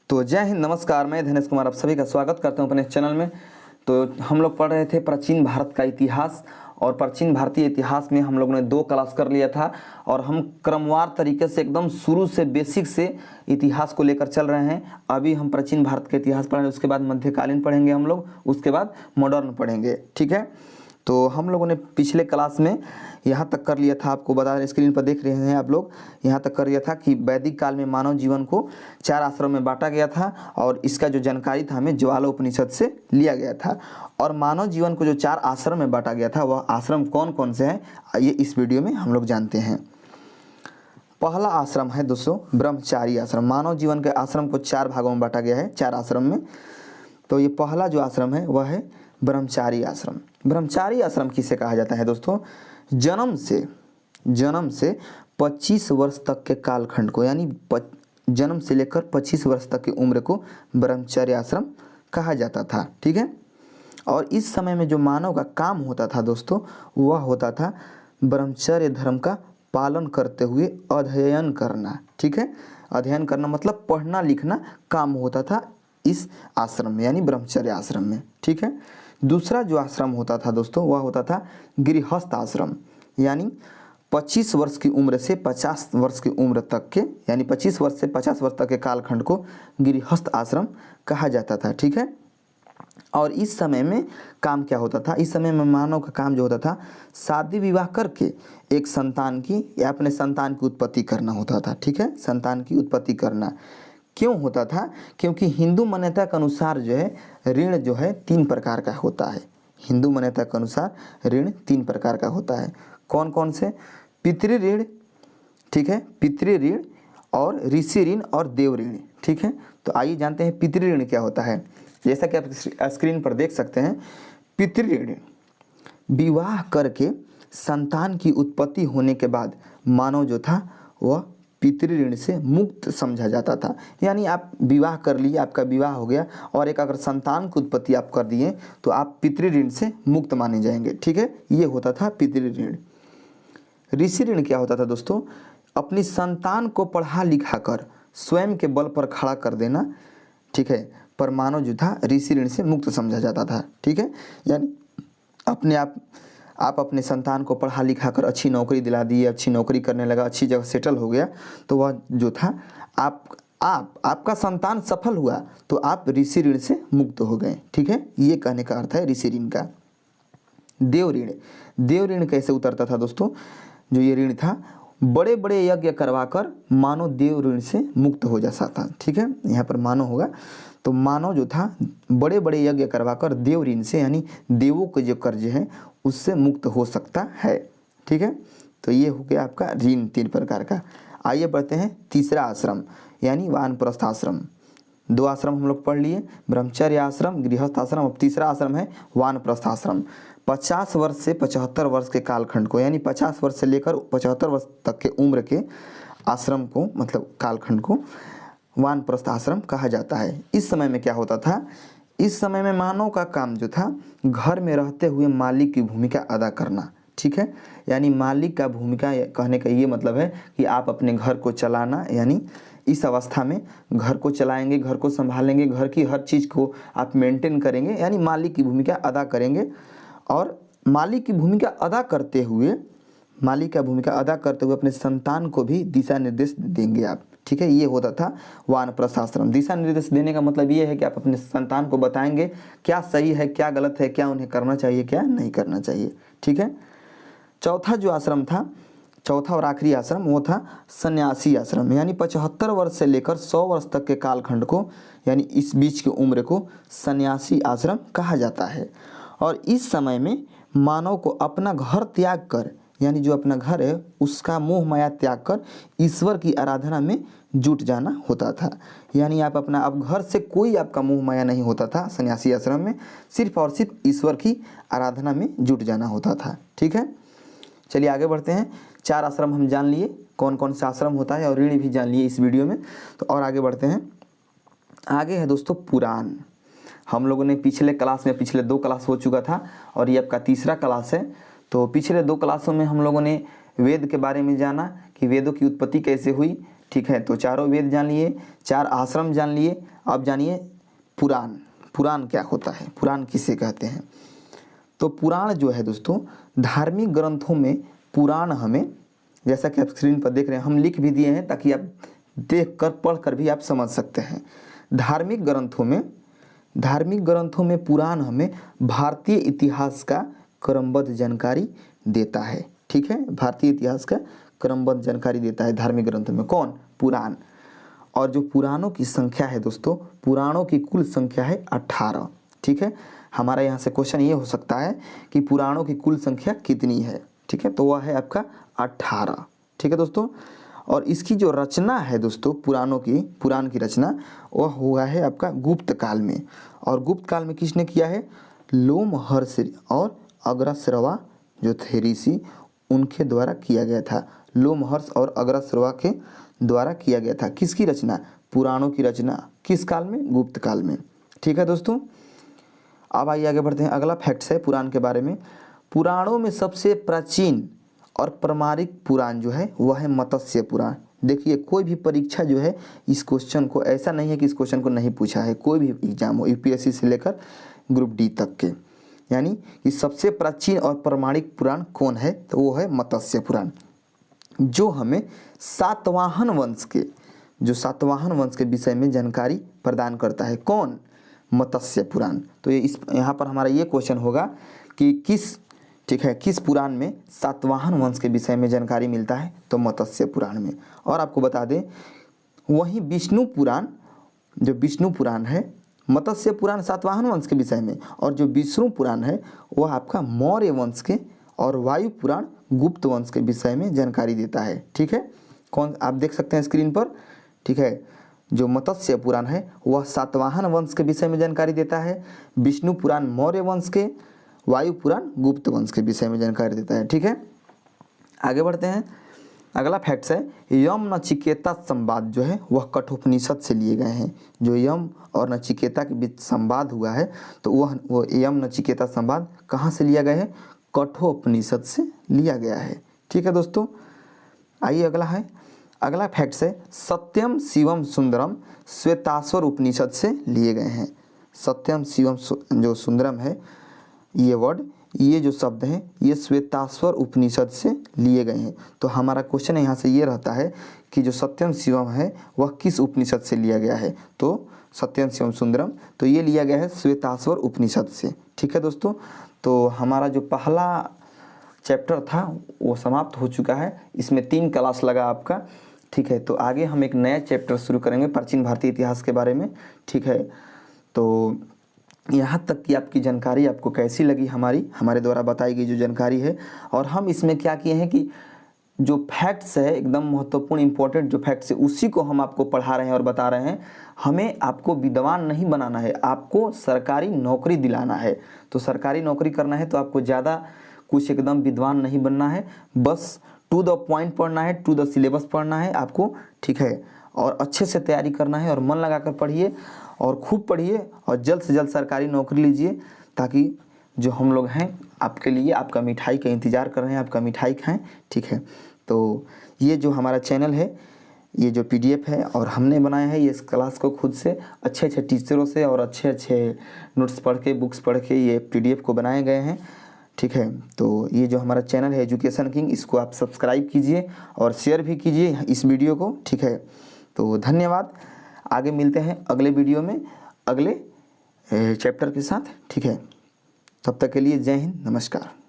तो जय हिंद, नमस्कार। मैं धनेश कुमार आप सभी का स्वागत करता हूं अपने चैनल में। तो हम लोग पढ़ रहे थे प्राचीन भारत का इतिहास, और प्राचीन भारतीय इतिहास में हम लोगों ने 2 क्लास कर लिया था, और हम क्रमवार तरीके से एकदम शुरू से बेसिक से इतिहास को लेकर चल रहे हैं। अभी हम प्राचीन भारत का इतिहास पढ़ेंगे, उसके बाद मध्यकालीन पढ़ेंगे हम लोग, उसके बाद मॉडर्न पढ़ेंगे। ठीक है, तो हम लोगों ने पिछले क्लास में यहाँ तक कर लिया था, आपको बता रहे, स्क्रीन पर देख रहे हैं आप लोग, यहाँ तक कर लिया था कि वैदिक काल में मानव जीवन को 4 आश्रम में बांटा गया था, और इसका जो जानकारी था हमें ज्वाला उपनिषद से लिया गया था। और मानव जीवन को जो 4 आश्रम में बांटा गया था, वह आश्रम कौन कौन से हैं आइए इस वीडियो में हम लोग जानते हैं। पहला आश्रम है दोस्तों ब्रह्मचारी आश्रम। मानव जीवन के आश्रम को 4 भागों में बांटा गया है, 4 आश्रम में। तो ये पहला जो आश्रम है वह है ब्रह्मचारी आश्रम। ब्रह्मचारी आश्रम किसे कहा जाता है दोस्तों? जन्म से 25 वर्ष तक के कालखंड को, यानी जन्म से लेकर 25 वर्ष तक की उम्र को ब्रह्मचर्य आश्रम कहा जाता था। ठीक है, और इस समय में जो मानव का काम होता था दोस्तों, वह होता था ब्रह्मचर्य धर्म का पालन करते हुए अध्ययन करना। ठीक है, अध्ययन करना मतलब पढ़ना लिखना काम होता था इस आश्रम में, यानी ब्रह्मचर्य आश्रम में। ठीक है, दूसरा जो आश्रम होता था दोस्तों, वह होता था गृहस्थ आश्रम, यानी 25 वर्ष की उम्र से 50 वर्ष की उम्र तक के, यानी 25 वर्ष से 50 वर्ष तक के कालखंड को गृहस्थ आश्रम कहा जाता था। ठीक है, और इस समय में काम क्या होता था? इस समय में मानव का काम जो होता था, शादी विवाह करके एक संतान की या अपने संतान की उत्पत्ति करना होता था। ठीक है, संतान की उत्पत्ति करना क्यों होता था? क्योंकि हिंदू मान्यता के अनुसार जो है ऋण जो है 3 प्रकार का होता है। हिंदू मान्यता के अनुसार ऋण 3 प्रकार का होता है। कौन कौन से? पितृ ऋण, ठीक है, पितृ ऋण और ऋषि ऋण और देव ऋण। ठीक है, तो आइए जानते हैं पितृ ऋण क्या होता है। जैसा कि आप स्क्रीन पर देख सकते हैं, पितृ ऋण विवाह करके संतान की उत्पत्ति होने के बाद मानव जो था वह पितृ ऋण से मुक्त समझा जाता था। यानी आप विवाह कर लिए, आपका विवाह हो गया, और एक अगर संतान की उत्पत्ति आप कर दिए तो आप पितृ ऋण से मुक्त माने जाएंगे। ठीक है, ये होता था पितृ ऋण। ऋषि ऋण क्या होता था दोस्तों? अपनी संतान को पढ़ा लिखा कर स्वयं के बल पर खड़ा कर देना। ठीक है, पर मानव जो था ऋषि ऋण से मुक्त समझा जाता था। ठीक है, यानी अपने आप अपने संतान को पढ़ा लिखा कर अच्छी नौकरी दिला दी, अच्छी नौकरी करने लगा, अच्छी जगह सेटल हो गया, तो वह जो था आपका संतान सफल हुआ तो आप ऋषि ऋण से मुक्त हो गए। ठीक है, ये कहने का अर्थ है ऋषि ऋण का। देव ऋण, देव ऋण कैसे उतरता था दोस्तों? जो ये ऋण था, बड़े बड़े यज्ञ करवाकर मानव देव ऋण से मुक्त हो जाता था। ठीक है, यहाँ पर मानव होगा, तो मानव जो था बड़े बड़े यज्ञ करवाकर देव ऋण से, यानी देवों के जो कर्ज है उससे मुक्त हो सकता है। ठीक है, तो ये हो गया आपका ऋण 3 प्रकार का। आइए बढ़ते हैं तीसरा आश्रम, यानी वानप्रस्थ आश्रम। 2 आश्रम हम लोग पढ़ लिए, ब्रह्मचर्य आश्रम, गृहस्थ आश्रम। अब तीसरा आश्रम है वानप्रस्थ आश्रम। 50 वर्ष से 75 वर्ष के कालखंड को, यानी 50 वर्ष से लेकर 75 वर्ष तक के उम्र के आश्रम को, मतलब कालखंड को वानप्रस्थ आश्रम कहा जाता है। इस समय में क्या होता था? इस समय में मानव का काम जो था घर में रहते हुए मालिक की भूमिका अदा करना। ठीक है, यानी मालिक का भूमिका कहने का ये मतलब है कि आप अपने घर को चलाना, यानी इस अवस्था में घर को चलाएंगे, घर को संभालेंगे, घर की हर चीज़ को आप मेंटेन करेंगे, यानी मालिक की भूमिका अदा करेंगे। और मालिक की भूमिका अदा करते हुए अपने संतान को भी दिशा निर्देश देंगे आप। ठीक है, ये होता था वानप्रस्थ आश्रम। दिशा निर्देश देने का मतलब ये है कि आप अपने संतान को बताएंगे क्या सही है, क्या गलत है, क्या उन्हें करना चाहिए, क्या नहीं करना चाहिए। ठीक है, चौथा जो आश्रम था, चौथा और आखिरी आश्रम, वो था सन्यासी आश्रम। यानी 75 वर्ष से लेकर 100 वर्ष तक के कालखंड को, यानी इस बीच की उम्र को सन्यासी आश्रम कहा जाता है। और इस समय में मानव को अपना घर त्याग कर, यानी जो अपना घर है उसका मोह माया त्याग कर ईश्वर की आराधना में जुट जाना होता था। यानी आप अपना, अब घर से कोई आपका मोह माया नहीं होता था सन्यासी आश्रम में, सिर्फ और सिर्फ ईश्वर की आराधना में जुट जाना होता था। ठीक है, चलिए आगे बढ़ते हैं। 4 आश्रम हम जान लिए, कौन कौन सा आश्रम होता है, और ऋण भी जान लिए इस वीडियो में। तो और आगे बढ़ते हैं। आगे है दोस्तों पुराण। हम लोगों ने पिछले क्लास में, पिछले 2 क्लास हो चुका था और ये आपका तीसरा क्लास है। तो पिछले 2 क्लासों में हम लोगों ने वेद के बारे में जाना कि वेदों की उत्पत्ति कैसे हुई, ठीक है। तो चारों वेद जान लिए, 4 आश्रम जान लिए। अब जानिए पुराण। पुराण क्या होता है, पुराण किसे कहते हैं। तो पुराण जो है दोस्तों, धार्मिक ग्रंथों में पुराण हमें, जैसा कि आप स्क्रीन पर देख रहे हैं, हम लिख भी दिए हैं ताकि आप देख कर पढ़ कर भी आप समझ सकते हैं। धार्मिक ग्रंथों में पुराण हमें भारतीय इतिहास का क्रमबद्ध जानकारी देता है। ठीक है, भारतीय इतिहास का क्रमबद्ध जानकारी देता है धार्मिक ग्रंथों में। कौन? पुराण। और जो पुराणों की संख्या है दोस्तों, पुराणों की कुल संख्या है 18। ठीक है, हमारा यहाँ से क्वेश्चन ये हो सकता है कि पुराणों की कुल संख्या कितनी है। ठीक है, तो वह है आपका 18। ठीक है दोस्तों, और इसकी जो रचना है दोस्तों, पुराण की रचना वह हुआ है आपका गुप्त काल में। और गुप्त काल में किसने किया है? लोमहर्षि और अग्रश्रवा जो थे ऋषि, उनके द्वारा किया गया था। लोमहर्ष और अग्रश्रवा के द्वारा किया गया था। किसकी रचना? पुराणों की रचना। किस काल में? गुप्त काल में। ठीक है दोस्तों, अब आइए आगे बढ़ते हैं। अगला फैक्ट्स है पुराण के बारे में। पुराणों में सबसे प्राचीन और प्रामाणिक पुराण जो है वह है मत्स्य पुराण। देखिए, कोई भी परीक्षा जो है इस क्वेश्चन को, ऐसा नहीं है कि इस क्वेश्चन को नहीं पूछा है, कोई भी एग्जाम हो, यूपीएससी से लेकर ग्रुप डी तक के, यानी कि सबसे प्राचीन और प्रामाणिक पुराण कौन है? तो वो है मत्स्य पुराण, जो हमें सातवाहन वंश के विषय में जानकारी प्रदान करता है। कौन? मत्स्य पुराण। तो ये यहाँ पर हमारा ये क्वेश्चन होगा कि किस पुराण में सातवाहन वंश के विषय में जानकारी मिलता है? तो मत्स्य पुराण में। और आपको बता दें, वहीं विष्णु पुराण है, मत्स्य पुराण सातवाहन वंश के विषय में, और जो विष्णु पुराण है वह आपका मौर्य वंश के और वायु पुराण गुप्त वंश के विषय में जानकारी देता है। ठीक है, कौन? आप देख सकते हैं स्क्रीन पर। ठीक है, जो मत्स्य पुराण है वह सातवाहन वंश के विषय में जानकारी देता है, विष्णु पुराण मौर्य वंश के, वायु पुराण गुप्त वंश के विषय में जानकारी देता है। ठीक है, आगे बढ़ते हैं। अगला फैक्ट्स है, यम नचिकेता संवाद जो है वह कठोपनिषद से लिए गए हैं। जो यम और नचिकेता के बीच संवाद हुआ है, तो वह यम नचिकेता संवाद कहाँ से लिया गया है? कठोपनिषद से लिया गया है। ठीक है दोस्तों, आइए अगला फैक्ट्स है, सत्यम शिवम सुंदरम श्वेताश्वर उपनिषद से लिए गए हैं। सत्यम शिवम जो सुंदरम है, ये जो शब्द हैं ये श्वेताश्वर उपनिषद से लिए गए हैं। तो हमारा क्वेश्चन यहाँ से ये रहता है कि जो सत्यम शिवम है वह किस उपनिषद से लिया गया है? तो सत्यम शिवम सुंदरम, तो ये लिया गया है श्वेताश्वर उपनिषद से। ठीक है दोस्तों, तो हमारा जो पहला चैप्टर था वो समाप्त हो चुका है। इसमें 3 क्लास लगा आपका। ठीक है, तो आगे हम एक नया चैप्टर शुरू करेंगे प्राचीन भारतीय इतिहास के बारे में। ठीक है, तो यहाँ तक की आपकी जानकारी आपको कैसी लगी? हमारे द्वारा बताई गई जो जानकारी है, और हम इसमें क्या किए हैं कि जो फैक्ट्स है एकदम महत्वपूर्ण इंपॉर्टेंट जो फैक्ट्स है उसी को हम आपको पढ़ा रहे हैं और बता रहे हैं। हमें आपको विद्वान नहीं बनाना है, आपको सरकारी नौकरी दिलाना है। तो सरकारी नौकरी करना है तो आपको ज़्यादा कुछ एकदम विद्वान नहीं बनना है, बस टू द पॉइंट पढ़ना है, टू द सिलेबस पढ़ना है आपको। ठीक है, और अच्छे से तैयारी करना है और मन लगाकर पढ़िए और खूब पढ़िए और जल्द से जल्द सरकारी नौकरी लीजिए, ताकि जो हम लोग हैं आपके लिए आपका मिठाई का इंतज़ार कर रहे हैं, आपका मिठाई खाएं। ठीक है, तो ये जो हमारा चैनल है, ये जो PDF है और हमने बनाया है, ये इस क्लास को खुद से अच्छे टीचरों से और अच्छे नोट्स पढ़ के, बुक्स पढ़ के ये PDF को बनाए गए हैं। ठीक है, तो ये जो हमारा चैनल है एजुकेशन किंग, इसको आप सब्सक्राइब कीजिए और शेयर भी कीजिए इस वीडियो को। ठीक है, तो धन्यवाद। आगे मिलते हैं अगले वीडियो में अगले चैप्टर के साथ। ठीक है, तब तक के लिए जय हिंद, नमस्कार।